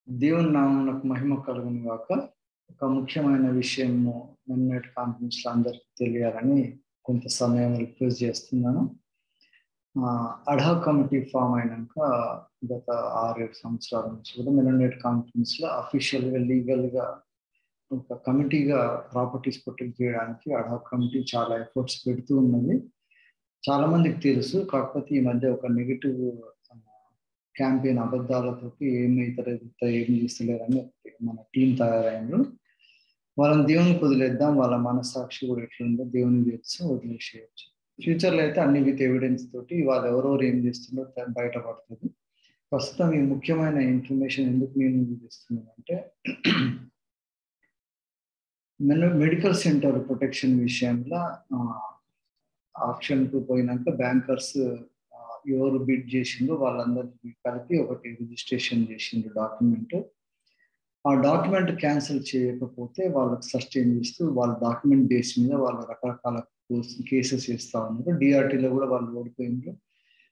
దేవుని నామమునకు మహిమ కలుగును గాక. ఒక ముఖ్యమైన విషయము నిన్నటి కాన్ఫరెన్స్‌లో అందరికి తెలియాలని కొంత సమయం రిక్వెస్ట్ చేస్తున్నాను. అడ్‌హాక్ కమిటీ ఫామ్ అయినంక గత 6, 7 సంవత్సరాల నుంచి కూడా మెనోనైట్ కాన్ఫరెన్స్‌లో అఫీషియల్‌గా, లీగల్‌గా ఒక కమిటీగా ప్రాపర్టీస్ ప్రొటెక్ట్ చేయడానికి అడ్‌హాక్ కమిటీ చాలా ఎఫర్ట్స్ పెడుతూ ఉన్నది. చాలా మందికి తెలుసు. కాకపోతే ఈ మధ్య ఒక నెగెటివ్ క్యాంపెయిన్ అబద్ధాలతోటి ఏమైతలేదు, ఏం చేస్తలేరని మన టీం తయారైండ్రు. వాళ్ళని దేవునికి వదిలేద్దాం. వాళ్ళ మనస్సాక్షి కూడా ఎట్లుందో దేవునికి తెలుసు, వదిలేసేయచ్చు. ఫ్యూచర్‌లో అయితే అన్ని విత్ ఎవిడెన్స్ తోటి వాళ్ళు ఎవరెవరు ఏం చేస్తుందో బయటపడుతుంది. ప్రస్తుతం ఈ ముఖ్యమైన ఇన్ఫర్మేషన్ ఎందుకు నేను ముందుకు తెస్తున్నానంటే మెడికల్ సెంటర్ ప్రొటెక్షన్ విషయంలో ఆప్షన్‌కు పోయినాక బ్యాంకర్స్ ఎవరు బిడ్ చేసిందో వాళ్ళందరికీ కలిపి ఒకటి రిజిస్ట్రేషన్ చేసిండ్రు డాక్యుమెంట్. ఆ డాక్యుమెంట్ క్యాన్సిల్ చేయకపోతే వాళ్ళకి సస్టైన్ చేస్తూ వాళ్ళ డాక్యుమెంట్ బేస్ మీద వాళ్ళు రకరకాల కేసెస్ చేస్తూ ఉన్నారు. డిఆర్టీలో కూడా వాళ్ళు ఓడిపోయిండ్రు.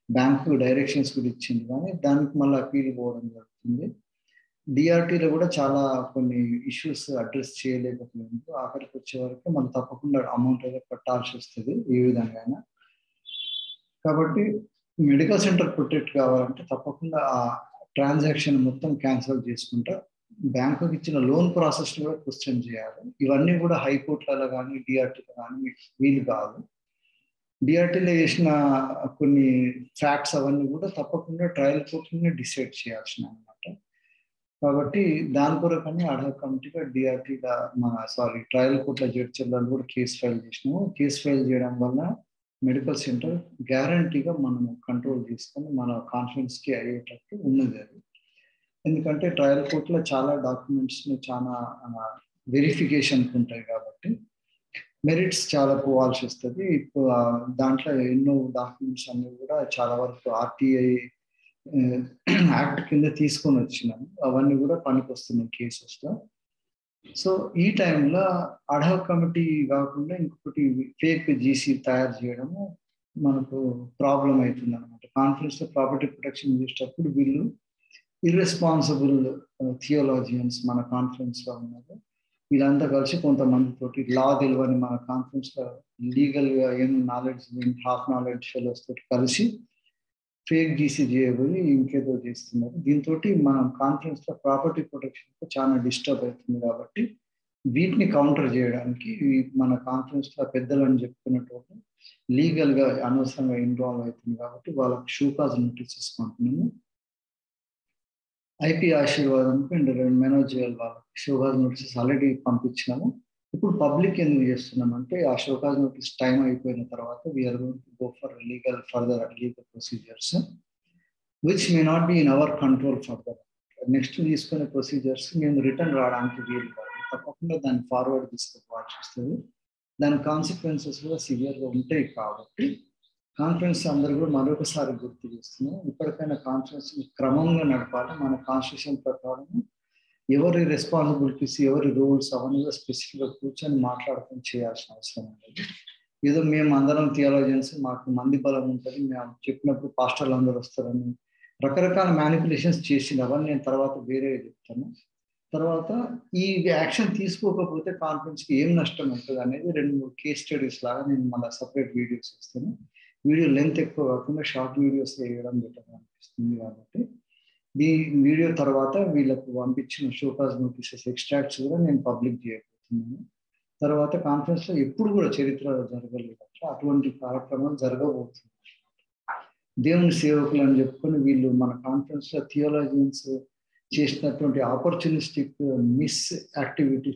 బ్యాంకు డైరెక్షన్స్ కూడా ఇచ్చింది, కానీ దానికి మళ్ళీ అపీల్ పోవడం జరుగుతుంది. డిఆర్టీలో కూడా చాలా కొన్ని ఇష్యూస్ అడ్రస్ చేయలేకపోయింది. ఆఖరికి వచ్చే వరకు మనం తప్పకుండా అమౌంట్ అయితే కట్టాల్సి వస్తుంది ఏ విధంగా. కాబట్టి మెడికల్ సెంటర్ ప్రొటెక్ట్ కావాలంటే తప్పకుండా ఆ ట్రాన్సాక్షన్ మొత్తం క్యాన్సిల్ చేసుకుంటా బ్యాంకుకి ఇచ్చిన లోన్ ప్రాసెస్ కూడా క్వశ్చన్ చేయాలి. ఇవన్నీ కూడా హైకోర్టులలో కానీ డిఆర్టీలో కానీ మీకు వీలు కాదు. డిఆర్టీలో చేసిన కొన్ని ఫ్యాక్ట్స్ అవన్నీ కూడా తప్పకుండా ట్రయల్ కోర్టులోనే డిసైడ్ చేయాల్సిన అనమాట. కాబట్టి దాని కొరకని అడ్‌హాక్ కమిటీగా డిఆర్టీగా ట్రయల్ కోర్టుల జడ్జిలను కూడా కేసు ఫైల్ చేసినాము. కేసు ఫైల్ చేయడం వల్ల మెడికల్ సెంటర్ గ్యారంటీగా మనం కంట్రోల్ చేసుకొని మన కాన్ఫిడెన్స్కి అయ్యేటట్టు ఉన్నది అది. ఎందుకంటే ట్రయల్ కోర్టులో చాలా డాక్యుమెంట్స్ని చాలా వెరిఫికేషన్కి ఉంటాయి కాబట్టి మెరిట్స్ చాలా పోవాల్సి వస్తుంది. ఇప్పుడు దాంట్లో ఎన్నో డాక్యుమెంట్స్ అన్నీ కూడా చాలా వరకు ఆర్టీఐ యాక్ట్ కింద తీసుకొని వచ్చినాము. అవన్నీ కూడా పనికొస్తున్నాయి కేసెస్లో. సో ఈ టైంలో అడ్‌హాక్ కమిటీ కాకుండా ఇంకొకటి ఫేక్ జీసీ తయారు చేయడము మనకు ప్రాబ్లం అవుతుంది అనమాట. కాన్ఫరెన్స్లో ప్రాపర్టీ ప్రొటెక్షన్ చేసేటప్పుడు వీళ్ళు ఇర్రెస్పాన్సిబుల్ థియోలాజియన్స్ మన కాన్ఫరెన్స్లో ఉన్నారు. వీళ్ళంతా కలిసి కొంతమందితోటి లా తెలియని మన కాన్ఫరెన్స్లో లీగల్గా ఏం నాలెడ్జ్ హాఫ్ నాలెడ్జ్ ఫెలోస్ తోటి కలిసి ఫేక్ జీసీ చేయబోయి ఇంకేదో చేస్తున్నారు. దీంతో మనం కాన్ఫరెన్స్లో ప్రాపర్టీ ప్రొటెక్షన్ చాలా డిస్టర్బ్ అవుతుంది. కాబట్టి వీటిని కౌంటర్ చేయడానికి మన కాన్ఫరెన్స్లో పెద్దలు అని చెప్పుకున్నట్టు లీగల్గా అనవసరంగా ఇన్వాల్వ్ అవుతుంది కాబట్టి వాళ్ళకి షూకాజ్ నోటీసెస్ పంపినాము. ఐపీ ఆశీర్వాదంకు అండ్ మెనోజియల్ వాళ్ళకి షోకాజ్ నోటీసెస్ ఆల్రెడీ పంపించినాము. ఇప్పుడు పబ్లిక్ ఎందుకు చేస్తున్నామంటే ఆ షోకాజ్ నోటీస్ టైం అయిపోయిన తర్వాత we are going to go for further legal procedures which may not be in our control further. Next తీసుకునే ప్రొసీజర్స్ మేము రిటర్న్ రావడానికి వీలు కాదు. తప్పకుండా దాన్ని ఫార్వర్డ్ తీసుకోవాల్సి వస్తుంది. దాని కాన్సిక్వెన్సెస్ కూడా సివియర్గా ఉంటాయి. కాబట్టి కాన్ఫరెన్స్ అందరూ కూడా మరొకసారి గుర్తు చేస్తున్నాం. ఇప్పటికైనా కాన్ఫరెన్స్ క్రమంగా నడపాలి. మన కాన్స్టిట్యూషన్ ప్రకారం ఎవరి రెస్పాన్సిబిలిటీస్, ఎవరి రోల్స్ అవన్నీ కూడా స్పెసిఫిక్గా కూర్చొని మాట్లాడుకొని చేయాల్సిన అవసరం ఉండదు. ఏదో మేము అందరం థియాలజియన్స్, మాకు మంది బలం ఉంటుంది, మేము చెప్పినప్పుడు పాస్టర్లు అందరూ వస్తారని రకరకాల మ్యానిపులేషన్స్ చేసింది. అవన్నీ నేను తర్వాత వేరే చెప్తాను. తర్వాత ఈ యాక్షన్ తీసుకోకపోతే కాన్ఫరెన్స్కి ఏం నష్టం ఉంటుంది అనేది 2-3 కేస్ స్టడీస్ లాగా నేను మళ్ళీ సపరేట్ వీడియోస్ ఇస్తాను. వీడియో లెంత్ ఎక్కువ కాకుండా షార్ట్ వీడియోస్ వేయడం బెటర్ అనిపిస్తుంది. కాబట్టి ఈ వీడియో తర్వాత వీళ్ళకు పంపించిన షోకాజ్ నోటీసెస్ ఎక్స్ట్రాక్ట్స్ కూడా నేను పబ్లిక్ చేయబోతున్నాను. తర్వాత కాన్ఫరెన్స్లో ఎప్పుడు కూడా చరిత్రలో జరగలేదు అటువంటి కార్యక్రమాలు జరగబోతుంది. దేవుని సేవకులు అని చెప్పుకొని వీళ్ళు మన కాన్ఫరెన్స్లో థియోలాజియన్స్ చేసినటువంటి ఆపర్చునిస్టిక్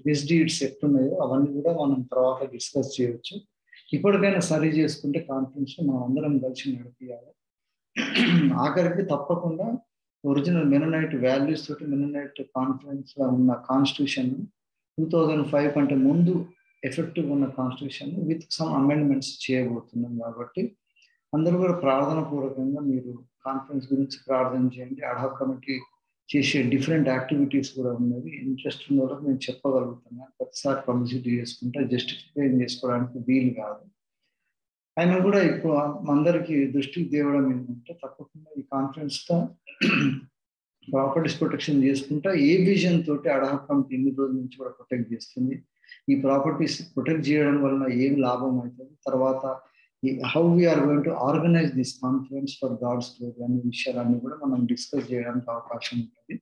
మిస్డీడ్స్ ఎట్లున్నాయో అవన్నీ కూడా మనం తర్వాత డిస్కస్ చేయవచ్చు. ఇప్పటికైనా సరి చేసుకుంటే కాన్ఫరెన్స్ మనం అందరం కలిసి నడిపియాలి. ఆఖరికి తప్పకుండా ఒరిజినల్ మెనోనైట్ వాల్యూస్ తోటి మెనోనైట్ కాన్ఫరెన్స్లో ఉన్న కాన్స్టిట్యూషన్ 2005 కంటే ముందు ఎఫెక్టివ్ ఉన్న కాన్స్టిట్యూషన్ విత్ సమ్ అమెండ్మెంట్స్ చేయబోతున్నాం. కాబట్టి అందరూ కూడా ప్రార్థన పూర్వకంగా మీరు కాన్ఫరెన్స్ గురించి ప్రార్థన చేయండి. అడ్‌హాక్ కమిటీ చేసే డిఫరెంట్ యాక్టివిటీస్ కూడా ఉన్నది. ఇంట్రెస్ట్ ఉన్న వాళ్ళకి నేను చెప్పగలుగుతున్నాను. ప్రతిసారి పబ్లిసిటీ చేసుకుంటే జస్టిఫై చేసుకోవడానికి వీలు కాదు. అయినా కూడా ఇప్పుడు అందరికీ దృష్టికి తేవడం ఏంటంటే తప్పకుండా ఈ కాన్ఫరెన్స్తో ప్రాపర్టీస్ ప్రొటెక్షన్ చేసుకుంటా ఏ విజన్ తోటి అడాహక్ కమిటీ ఇన్ని రోజుల నుంచి కూడా ప్రొటెక్ట్ చేస్తుంది, ఈ ప్రాపర్టీస్ ప్రొటెక్ట్ చేయడం వలన ఏం లాభం అవుతుంది, తర్వాత how we are going to organise this conference for God's glory అనే విషయాలన్నీ కూడా మనం డిస్కస్ చేయడానికి అవకాశం ఉంటుంది.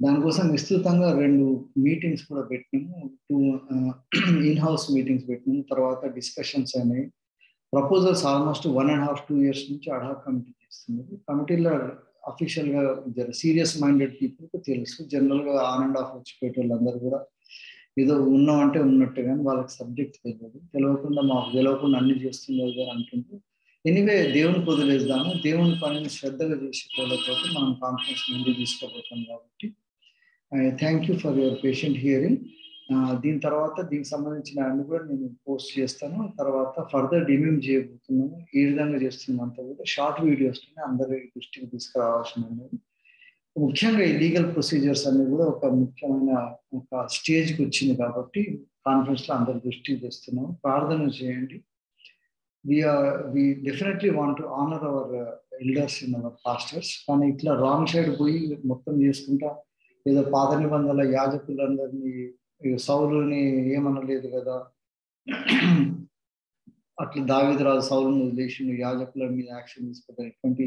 దానికోసం విస్తృతంగా 2 మీటింగ్స్ కూడా పెట్టినాము, 2 ఇన్-హౌస్ మీటింగ్స్ పెట్టినాము, తర్వాత డిస్కషన్స్ అయినాయి. ప్రపోజల్స్ ఆల్మోస్ట్ 1.5-2 years నుంచి అడాహక్ కమిటీ చేస్తున్నది. కమిటీలో అఫీషియల్గా సీరియస్ మైండెడ్ పీపుల్కి తెలుసు, జనరల్గా ఆన్ అండ్ ఆఫ్ వచ్చిపోయే వాళ్ళందరూ కూడా ఏదో ఉన్నామంటే ఉన్నట్టు, కానీ వాళ్ళకి సబ్జెక్ట్ తెలియకుండా మాకు తెలియకుండా అన్ని చేస్తున్నారు గారు అంటుంటే, ఎనీవే దేవునికి వదిలేద్దాము, దేవుని పనిని శ్రద్ధగా చేసే వాళ్ళతో మనం కాన్ఫరెన్స్ ముందు తీసుకోబోతాం. కాబట్టి thank you for your patient hearing. దీని తర్వాత దీనికి సంబంధించిన అన్ని కూడా నేను పోస్ట్ చేస్తాను. తర్వాత ఫర్దర్ డిమేమ్ చేయబోతున్నాను, ఏ విధంగా చేస్తున్నాం అంతా కూడా షార్ట్ వీడియోస్ అందరి దృష్టికి తీసుకురావాల్సిన ఉన్నది. ముఖ్యంగా ఈ లీగల్ ప్రొసీజర్స్ అన్ని కూడా ఒక ముఖ్యమైన ఒక స్టేజ్కి వచ్చింది కాబట్టి కాన్ఫరెన్స్లో అందరి దృష్టికి తెస్తున్నాం. ప్రార్థన చేయండి. we definitely want to honor our elders in our pastors, కానీ ఇట్లా రాంగ్ సైడ్ పోయి మొత్తం చేసుకుంటా ఏదో పాత నిబంధనల యాజకులందరినీ సౌలుని ఏమనలేదు కదా, అట్లా దావీదు రాజు సౌలుని వదిలేసి యాజకుల మీద యాక్షన్ తీసుకుంటారు, ఇటువంటి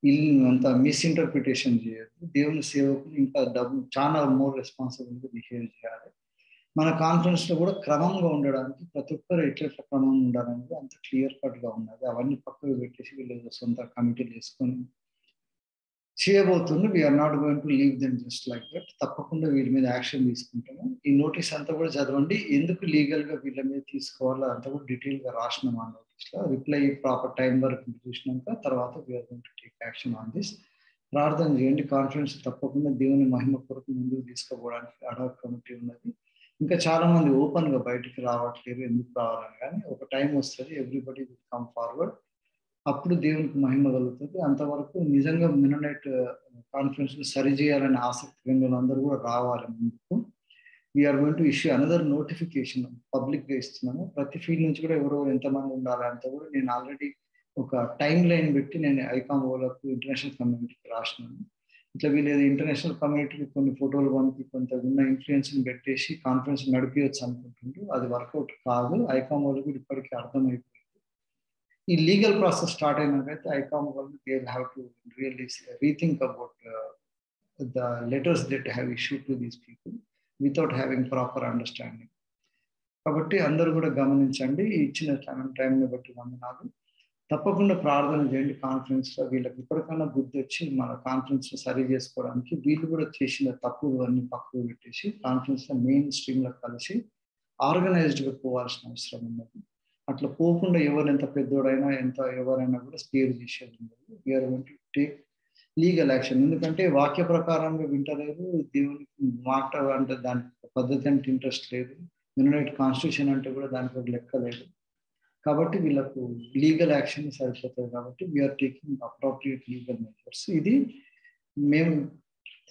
ఇల్లు అంతా మిస్ఇంటర్ప్రిటేషన్ చేయొద్దు. దేవుని సేవకులు ఇంకా చాలా మోర్ రెస్పాన్సిబుల్గా బిహేవ్ చేయాలి. మన కాన్ఫరెన్స్లో కూడా క్రమంగా ఉండడానికి ప్రతి ఒక్కరు ఎట్లా క్రమంగా ఉండాలనేది అంత క్లియర్ కట్గా ఉన్నది. అవన్నీ పక్కకు పెట్టేసి వీళ్ళు సొంత కమిటీలు వేసుకొని చేయబోతుంది. We are not going to leave them just like that. తప్పకుండా వీళ్ళ మీద యాక్షన్ తీసుకుంటాము. ఈ నోటీస్ అంతా కూడా చదవండి, ఎందుకు లీగల్గా వీళ్ళ మీద తీసుకోవాలో అంతా కూడా డీటెయిల్గా రాసినాం ఆ నోటీస్లో. రిప్లై ప్రాపర్ టైం వరకు చూసినాక తర్వాత we are going to take action on this. ప్రార్థన చేయండి. కాన్ఫరెన్స్ తప్పకుండా దేవుని మహిమ కొరకు ముందుకు తీసుకుపోవడానికి అడాహక్ కమిటీ ఉన్నది. ఇంకా చాలా మంది ఓపెన్గా బయటికి రావట్లేదు, ఎందుకు రావాలని, కానీ ఒక టైం వస్తుంది, ఎవ్రీబడి విల్ కమ్ ఫార్వర్డ్, అప్పుడు దేవునికి మహిమ కలుగుతుంది. అంతవరకు నిజంగా మెననైట్ కాన్ఫరెన్స్ సరి చేయాలని ఆసక్తి అందరూ కూడా రావాలి ముందుకు. We are going to issue another notification పబ్లిక్గా ఇస్తున్నాము. ప్రతి ఫీల్డ్ నుంచి కూడా ఎవరో ఎంతమంది ఉండాలి అంతా కూడా నేను ఆల్రెడీ ఒక టైం లైన్ పెట్టి నేను ఐకామ్ వాళ్ళకు ఇంటర్నేషనల్ కమ్యూనిటీకి రాసినాను. ఇట్లా వీళ్ళు ఇంటర్నేషనల్ కమ్యూనిటీకి కొన్ని ఫోటోలు పంపి కొంత ఉన్న ఇన్ఫ్లుయెన్స్ని పెట్టేసి కాన్ఫరెన్స్ నడిపించవచ్చు అనుకుంటుండ్రు. అది వర్కౌట్ కాదు. ఐకామ్ వాళ్ళకి ఇప్పటికీ అర్థమైపోయింది. ఈ లీగల్ ప్రాసెస్ స్టార్ట్ అయినాకైతే ఐకామ్ వాళ్ళు they will have to really rethink about the letters that have issued to these people without having proper understanding. కాబట్టి అందరూ కూడా గమనించండి. ఇచ్చిన టైంని బట్టి వందనాలు. తప్పకుండా ప్రార్థన చేయండి. కాన్ఫరెన్స్లో వీళ్ళకి ఇప్పటికన్నా బుద్ధి వచ్చి మన కాన్ఫరెన్స్లో సరి చేసుకోవడానికి వీళ్ళు కూడా చేసిన తప్పులు అన్ని పక్కకు పెట్టేసి కాన్ఫరెన్స్లో మెయిన్ స్ట్రీమ్లో కలిసి ఆర్గనైజ్డ్గా పోవాల్సిన అవసరం ఉన్నది. అట్లా పోకుండా ఎవరు ఎంత పెద్దోడైనా ఎవరైనా కూడా స్పేర్ చేసేది ఉండదు. We are going to take legal action. ఎందుకంటే వాక్య ప్రకారంగా వింటలేదు, దేవునికి మాట అంటే దానికి పద్ధతి అంటే ఇంట్రెస్ట్ లేదు, యునైటెడ్ కాన్స్టిట్యూషన్ అంటే కూడా దానికి ఒక లెక్క లేదు. కాబట్టి వీళ్ళకు లీగల్ యాక్షన్ సరిపోతుంది. కాబట్టి we are taking appropriate legal measures. ఇది మేము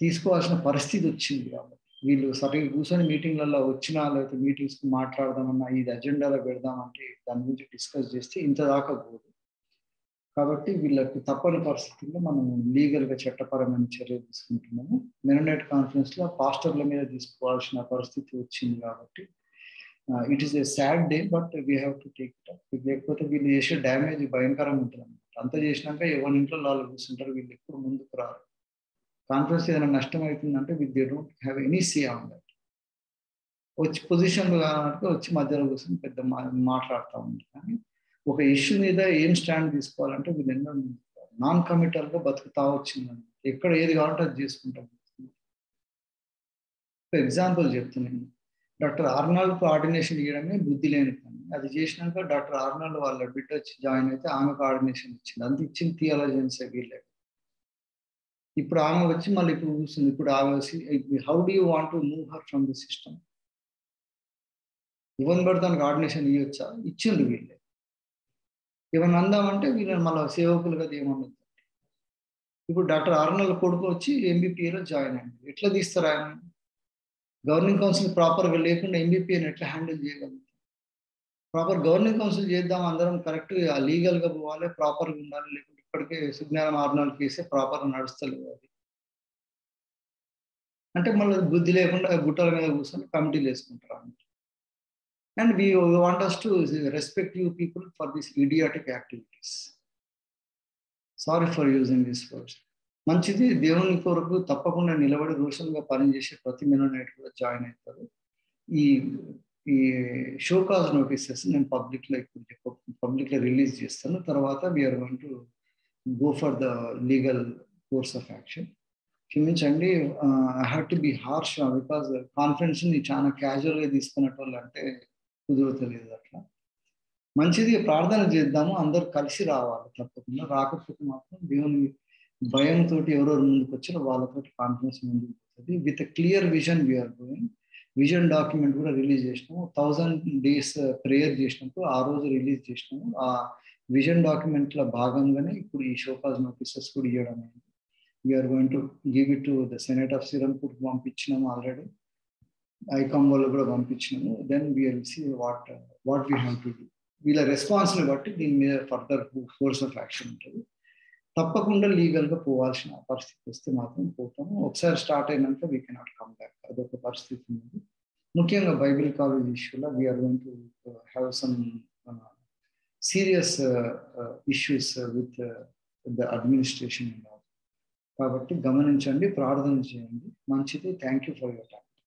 తీసుకోవాల్సిన పరిస్థితి వచ్చింది. కాబట్టి వీళ్ళు సరిగ్గా కూర్చొని మీటింగ్లలో వచ్చినా లేకపోతే మీటింగ్స్కి మాట్లాడదామన్నా ఇది అజెండాలో పెడదామంటే దాని గురించి డిస్కస్ చేస్తే ఇంత దాకా పోదు. కాబట్టి వీళ్ళకు తప్పని పరిస్థితుల్లో మనం లీగల్గా చట్టపరమైన చర్య తీసుకుంటున్నాము. మెననైట్ కాన్ఫరెన్స్లో పాస్టర్ల మీద తీసుకోవాల్సిన పరిస్థితి వచ్చింది. కాబట్టి it is a sad day, but we have to take it up. లేకపోతే వీళ్ళు చేసే డ్యామేజ్ భయంకరంగా ఉంటుంది అన్నమాట. అంతా చేసినాక ఎవరి ఇంట్లో వాళ్ళు కూర్చుంటారు, వీళ్ళు ఎప్పుడు ముందుకు రారు. కాన్ఫరెన్స్ ఏదైనా నష్టం అవుతుందంటే they don't have any say on that. వచ్చి పొజిషన్లు కావాలంటే వచ్చి మధ్యలో కూర్చొని పెద్ద మాట్లాడుతూ ఉంటారు. కానీ ఒక ఇష్యూ మీద ఏం స్టాండ్ తీసుకోవాలంటే వీళ్ళు ఎన్నో నాన్ కమిటల్గా బతుకుతా వచ్చిందండి. ఎక్కడ ఏది కావాలంటే అది చేసుకుంటాం. ఎగ్జాంపుల్ చెప్తున్నాను, డాక్టర్ ఆర్నాల్డ్కు ఆర్డినేషన్ ఇవ్వడమే బుద్ధి లేని పని. అది చేసినాక డాక్టర్ ఆర్నాల్డ్ వాళ్ళ బిడ్డ వచ్చి జాయిన్ అయితే ఆమెకు ఆర్డినేషన్ ఇచ్చింది. అంత ఇచ్చింది థియాలజీన్సే వీళ్ళే. ఇప్పుడు ఆమె వచ్చి మళ్ళీ ఇప్పుడు కూర్చుంది. ఇప్పుడు ఆమె how do you want to move her from the system? ఇవ్వని పడితే దానికి ఆర్డినేషన్ ఇవ్వచ్చా? ఇచ్చిండ్రు వీళ్ళే. ఏమన్నా అందామంటే వీళ్ళని మళ్ళీ సేవకులు కదా ఏమన్నా. ఇప్పుడు డాక్టర్ ఆర్నాల్డ్ కొడుకు వచ్చి ఎంబీపీఏలో జాయిన్ అయింది. ఎట్లా తీస్తారు ఆయన? గవర్నింగ్ కౌన్సిల్ ప్రాపర్గా లేకుండా ఎంబీపీఏని ఎట్లా హ్యాండిల్ చేయగలుగుతారు? ప్రాపర్ గవర్నింగ్ కౌన్సిల్ చేద్దాం, అందరం కరెక్ట్గా లీగల్గా పోవాలి, ప్రాపర్గా ఉండాలి. లేకుంటే ఇప్పటికే సుజ్ఞానం ఆర్నాల్డ్ కేసే ప్రాపర్గా నడుస్తలేదు. అది అంటే మళ్ళీ బుద్ధి లేకుండా గుట్టల మీద కూర్చొని కమిటీలు వేసుకుంటారు అన్నమాట. And we want us to respect you people for this idiotic activities. Sorry for using this words. మంచిది, దేవుని కొరకు తప్పకుండా నిలబడి రోషన్గా పనిచేసే ప్రతి మినోనైట్ కూడా జాయిన్ అవుతారు. ఈ ఈ షోకాజ్ నోటీసెస్ నేను పబ్లిక్లో రిలీజ్ చేస్తాను. తర్వాత we are going to go for the legal course of action. క్షమించండి, I have to be harsh because కాన్ఫరెన్స్ని చాలా క్యాజువల్గా తీసుకున్నట్టు వాళ్ళు అంటే కుదురుతలేదు. అట్లా మంచిది, ప్రార్థన చేద్దాము, అందరు కలిసి రావాలి. తప్పకుండా రాకపోతే మాత్రం దేవుని భయంతో ఎవరెవరు ముందుకు వచ్చారో వాళ్ళతో కాన్ఫరెన్స్ ముందుకు పోతుంది. With clear vision we are going. Vision document కూడా రిలీజ్ చేసినాము. 1000 days ప్రేయర్ చేసినప్పుడు ఆ రోజు రిలీజ్ చేసినాము. ఆ విజన్ డాక్యుమెంట్లో భాగంగానే ఇప్పుడు ఈ షోకాజ్ నోటీసెస్ కూడా ఇవ్వడం అయింది. We're going to give it to the senate of Serampore పంపించినాము ఆల్రెడీ. ఐకామ్ వాళ్ళు కూడా పంపించినాము. Then we're see what we have to do. వీళ్ళ రెస్పాన్స్ని బట్టి దీని మీద ఫర్దర్ కోర్స్ ఆఫ్ యాక్షన్ ఉంటుంది. తప్పకుండా లీగల్గా పోవాల్సిన పరిస్థితి వస్తే మాత్రం పోతాము. ఒకసారి స్టార్ట్ అయినాక వీ కెనాట్ కమ్ బ్యాక్. అదొక పరిస్థితి ఉంది. ముఖ్యంగా బైబిల్ కాలేజ్ ఇష్యూలో we are going to have some serious issues with the administration. కాబట్టి గమనించండి, ప్రార్థన చేయండి. మంచిది. Thank you for your time.